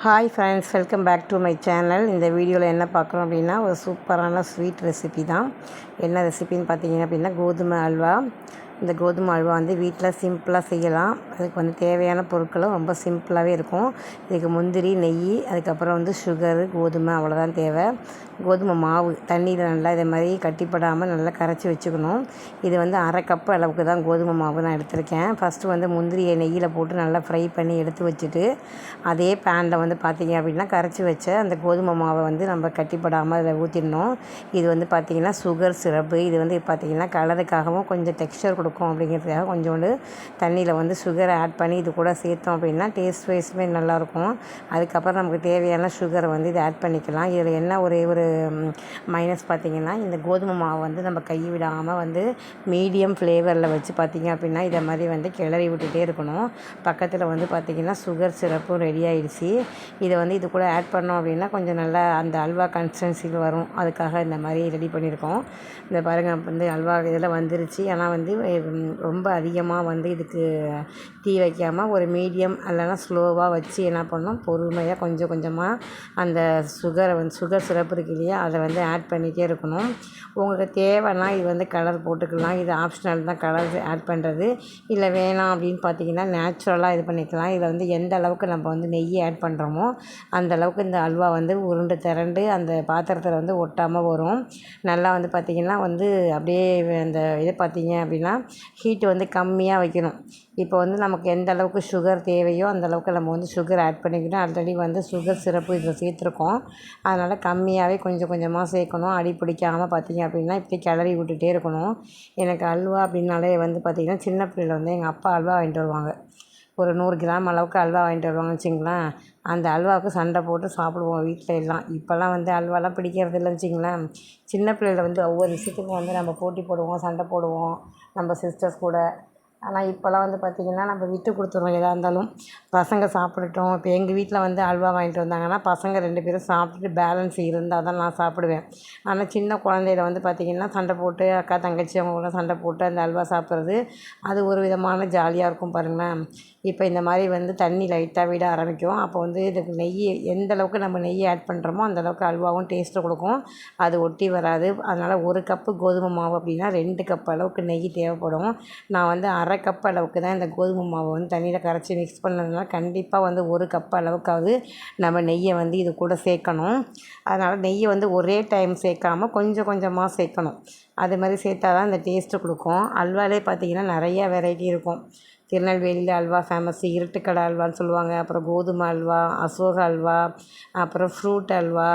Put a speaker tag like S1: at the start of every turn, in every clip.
S1: Hi friends, welcome back to my channel. இந்த வீடியோவில் என்ன பார்க்குறோம் அப்படின்னா, ஒரு சூப்பரான ஸ்வீட் ரெசிபி தான். என்ன ரெசிபின்னு பார்த்தீங்க அப்படின்னா, கோதுமை அல்வா. இந்த கோதுமை அல்வா வந்து வீட்டில் சிம்பிளாக செய்யலாம். அதுக்கு வந்து தேவையான பொருட்களும் ரொம்ப சிம்பிளாகவே இருக்கும். இதுக்கு முந்திரி, நெய், அதுக்கப்புறம் வந்து சுகரு, கோதுமை அவ்வளோதான் தேவை. கோதுமை மாவு தண்ணியில் நல்லா இதை மாதிரி கட்டிப்படாமல் நல்லா கரைச்சி வச்சுக்கணும். இது வந்து அரை கப்பு அளவுக்கு தான் கோதுமை மாவு நான் எடுத்திருக்கேன். ஃபஸ்ட்டு வந்து முந்திரியை நெய்யில் போட்டு நல்லா ஃப்ரை பண்ணி எடுத்து வச்சுட்டு, அதே பேனில் வந்து பார்த்திங்க அப்படின்னா கரைச்சி வச்ச அந்த கோதுமை மாவை வந்து நம்ம கட்டிப்படாமல் அதில் ஊற்றிடணும். இது வந்து பார்த்திங்கன்னா சுகர் சிரப்பு. இது வந்து பார்த்திங்கன்னா கலருக்காகவும் கொஞ்சம் டெக்ஸ்சர் கொடுக்கும் அப்படிங்கிறதுக்காக கொஞ்சோண்டு தண்ணியில் வந்து சுகரை ஆட் பண்ணி இது கூட சேர்த்தோம் அப்படின்னா டேஸ்ட் வைஸுமே நல்லாயிருக்கும். அதுக்கப்புறம் நமக்கு தேவையான சுகரை வந்து இதை ஆட் பண்ணிக்கலாம். இதில் என்ன ஒரே ஒரு மைனஸ் பார்த்திங்கன்னா, இந்த கோதுமை மாவை வந்து நம்ம கை விடாமல் வந்து மீடியம் ஃப்ளேவரில் வச்சு பார்த்திங்க அப்படின்னா இதை மாதிரி வந்து கிளறி விட்டுட்டே இருக்கணும். பக்கத்தில் வந்து பார்த்திங்கன்னா சுகர் சிரப்பும் ரெடி ஆகிடுச்சு. இதை வந்து இது கூட ஆட் பண்ணோம் அப்படின்னா கொஞ்சம் நல்லா அந்த அல்வா கன்சிஸ்டன்சிக்கு வரும். அதுக்காக இந்த மாதிரி ரெடி பண்ணியிருக்கோம். இந்த பாருங்கள் வந்து அல்வா இதில் வந்துருச்சு. ஆனால் வந்து ரொம்ப அதிகமாக வந்து இதுக்கு தீ வைக்காமல் ஒரு மீடியம் இல்லைன்னா ஸ்லோவாக வச்சு என்ன பண்ணணும், பொறுமையாக கொஞ்சம் கொஞ்சமாக அந்த சுகர் சிரப்பு இருக்கு இல்லையா, அதை வந்து ஆட் பண்ணிகிட்டே இருக்கணும். உங்களுக்கு தேவைன்னா இது வந்து கலர் போட்டுக்கலாம். இது ஆப்ஷனல் தான் கலர் ஆட் பண்ணுறது. இல்லை வேணாம் அப்படின்னு பார்த்தீங்கன்னா நேச்சுரலாக இது பண்ணிக்கலாம். இதில் வந்து எந்த அளவுக்கு நம்ம வந்து நெய்யை ஆட் பண்ணுறோமோ அந்த அளவுக்கு இந்த அல்வா வந்து உருண்டு திரண்டு அந்த பாத்திரத்தில் வந்து ஒட்டாமல் வரும். நல்லா வந்து பார்த்திங்கன்னா வந்து அப்படியே அந்த இதை பார்த்திங்க அப்படின்னா ஹீட்டு வந்து கம்மியாக வைக்கணும். இப்போ வந்து நமக்கு எந்த அளவுக்கு சுகர் தேவையோ அந்த அளவுக்கு நம்ம வந்து சுகர் ஆட் பண்ணிக்கணும். ஆல்ரெடி வந்து சுகர் சிரப்பு இதில் சேர்த்துருக்கோம். அதனால் கம்மியாகவே கொஞ்சம் கொஞ்சமாக சேர்க்கணும். அடி பிடிக்காமல் பார்த்திங்க அப்படின்னா இப்படி கிளறி விட்டுட்டே இருக்கணும். எனக்கு அல்வா அப்படின்னாலே வந்து பார்த்திங்கன்னா சின்ன பிள்ளையில் வந்து எங்கள் அப்பா அல்வா வாங்கிட்டு வருவாங்க. ஒரு 100 கிராம் அளவுக்கு அல்வா வாங்கிட்டு வருவாங்கன்னு வச்சிங்களேன். அந்த அல்வாவுக்கு சண்டை போட்டு சாப்பிடுவோம் வீட்டில் எல்லாம். இப்போல்லாம் வந்து அல்வாலாம் பிடிக்கிறது இல்லைன்னு வச்சிங்களேன். சின்ன பிள்ளையில் வந்து ஒவ்வொரு விஷயத்துக்கும் வந்து நம்ம போட்டி போடுவோம், சண்டை போடுவோம் நம்ம சிஸ்டர்ஸ் கூட. ஆனால் இப்போல்லாம் வந்து பார்த்திங்கன்னா நம்ம விட்டு கொடுத்துருவோம் எதாக இருந்தாலும். பசங்க சாப்பிடட்டும். இப்போ எங்கள் வீட்டில் வந்து அல்வா வாங்கிட்டு வந்தாங்கன்னா பசங்க 2 பேரும் சாப்பிட்டுட்டு பேலன்ஸ் இருந்தால் தான் நான் சாப்பிடுவேன். ஆனால் சின்ன குழந்தையில வந்து பார்த்திங்கன்னா சண்டை போட்டு அக்கா தங்கச்சி அவங்க கூட சண்டை போட்டு அந்த அல்வா சாப்பிட்றது அது ஒரு விதமான ஜாலியாக இருக்கும் பாருங்களேன். இப்போ இந்த மாதிரி வந்து தண்ணி லைட்டாக விட ஆரம்பிக்கும். அப்போ வந்து இதுக்கு நெய் எந்த அளவுக்கு நம்ம நெய் ஆட் பண்ணுறோமோ அந்தளவுக்கு அல்வாவும் டேஸ்ட்டு கொடுக்கும். அது ஒட்டி வராது. அதனால் 1 கப்பு கோதுமை மாவு அப்படின்னா 2 கப் அளவுக்கு நெய் தேவைப்படும். நான் வந்து அரை கப் அளவுக்கு தான் இந்த கோதுமை மாவை வந்து தண்ணியில் கரைச்சி மிக்ஸ் பண்ணதுனால கண்டிப்பாக வந்து 1 கப் அளவுக்காவது நம்ம நெய்யை வந்து இது கூட சேர்க்கணும். அதனால் நெய்யை வந்து ஒரே டைம் சேர்க்காம கொஞ்சம் கொஞ்சமாக சேர்க்கணும். அது மாதிரி சேர்த்தா தான் இந்த டேஸ்ட்டு கொடுக்கும். அல்வாலே பார்த்திங்கன்னா நிறையா வெரைட்டி இருக்கும். திருநெல்வேலியில் அல்வா ஃபேமஸ்ஸு. இருட்டுக்கடை அல்வான்னு சொல்லுவாங்க. அப்புறம் கோதுமை அல்வா, அசோகா அல்வா, அப்புறம் ஃப்ரூட் அல்வா,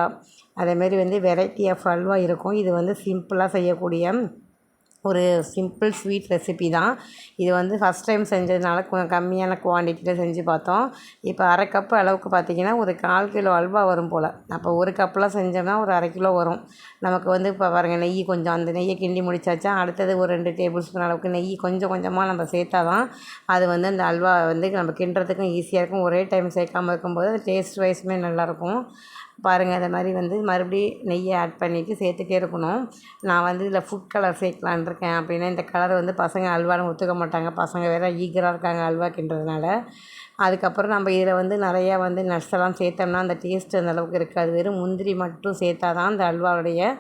S1: அதேமாரி வந்து வெரைட்டி ஆஃப் அல்வா இருக்கும். இது வந்து சிம்பிளாக செய்யக்கூடிய ஒரு சிம்பிள் ஸ்வீட் ரெசிபி தான். இது வந்து ஃபஸ்ட் டைம் செஞ்சதுனால கம்மியான குவான்டிட்டியில் செஞ்சு பார்த்தோம். இப்போ அரை கப்பு அளவுக்கு பார்த்திங்கன்னா ஒரு 1/4 கிலோ அல்வா வரும் போல். அப்போ 1 கப்லாம் செஞ்சோம்னா ஒரு அரை கிலோ வரும். நமக்கு வந்து இப்போ பாருங்கள் நெய் கொஞ்சம் அந்த நெய்யை கிண்டி முடிச்சாச்சா, அடுத்தது ஒரு 2 டேபிள் ஸ்பூன் அளவுக்கு நெய் கொஞ்சம் கொஞ்சமாக நம்ம சேர்த்தா தான் அது வந்து அந்த அல்வா வந்து நம்ம கிண்டுறதுக்கும் ஈஸியாக இருக்கும். ஒரே டைம் சேர்க்காமல் இருக்கும்போது அது டேஸ்ட் வைஸுமே நல்லாயிருக்கும். பாருங்கள் இந்த மாதிரி வந்து மறுபடியும் நெய்யை ஆட் பண்ணிவிட்டு சேர்த்துட்டே இருக்கணும். நான் வந்து இதில் ஃபுட் கலர் சேர்க்கலான்னு இருக்கேன். அப்படின்னா இந்த கலர் வந்து பசங்க அல்வான்னு ஒத்துக்க மாட்டாங்க. பசங்க வேறு ஈகராக இருக்காங்க அல்வா கிண்டுறதுனால. அதுக்கப்புறம் நம்ம இதில் வந்து நிறையா வந்து நட்ஸ் எல்லாம் சேர்த்தோம்னா அந்த டேஸ்ட் அந்த அளவுக்கு இருக்காது. வெறும் முந்திரி மட்டும் சேர்த்தா தான் அந்த அல்வாவுடைய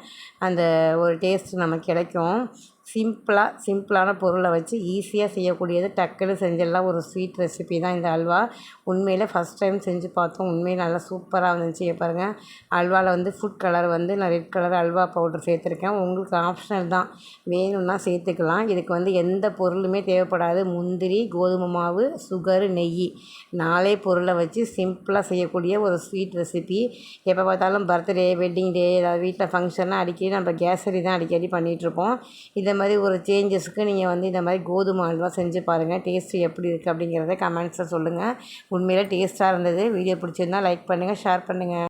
S1: அந்த ஒரு டேஸ்ட் நமக்கு கிடைக்கும். சிம்பிளான பொருளை வச்சு ஈஸியாக செய்யக்கூடியது, டக்குன்னு செஞ்சிடலாம் ஒரு ஸ்வீட் ரெசிபி தான் இந்த அல்வா. உண்மையிலே ஃபஸ்ட் டைம் செஞ்சு பார்த்தோம். உண்மையிலே நல்லா சூப்பராக வந்துச்சு. பாருங்கள் அல்வாவில் வந்து ஃபுட் கலர் வந்து நான் ரெட் கலர் அல்வா பவுடர் சேர்த்துருக்கேன். உங்களுக்கு ஆப்ஷனல் தான், வேணும்னா சேர்த்துக்கலாம். இதுக்கு வந்து எந்த பொருளுமே தேவைப்படாது. முந்திரி, கோதுமை மாவு, சுகரு, நெய் 4 பொருளை வச்சு சிம்பிளாக செய்யக்கூடிய ஒரு ஸ்வீட் ரெசிபி. எப்போ பார்த்தாலும் பர்த்டே, வெட்டிங் டே, ஏதாவது வீட்டில் ஃபங்க்ஷன்னா அடிக்கடி நம்ம கேசரி தான் அடிக்கடி பண்ணிகிட்ருப்போம். இதை மாதிரி ஒரு சேஞ்சஸுக்கு நீங்கள் வந்து இந்த மாதிரி கோதுமை அல்வா செஞ்சு பாருங்கள். டேஸ்ட்டு எப்படி இருக்குது அப்படிங்கிறத கமெண்ட்ஸில் சொல்லுங்கள். உண்மையிலே டேஸ்ட்டாக இருந்தது. வீடியோ பிடிச்சிருந்தால் லைக் பண்ணுங்கள், ஷேர் பண்ணுங்கள்.